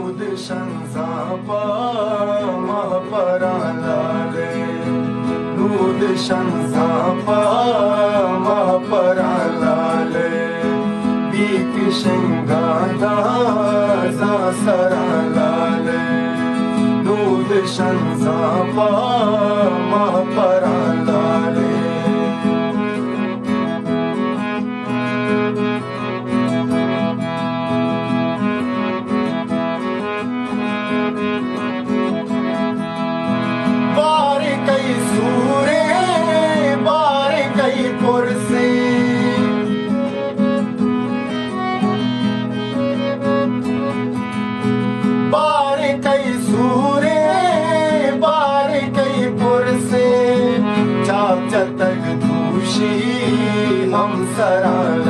दूध शंसापा महापरालाले दूध शंसापा महापरालाले बीक शिंगादा सरालाले दूध शंसापा महापरालाले हम सरा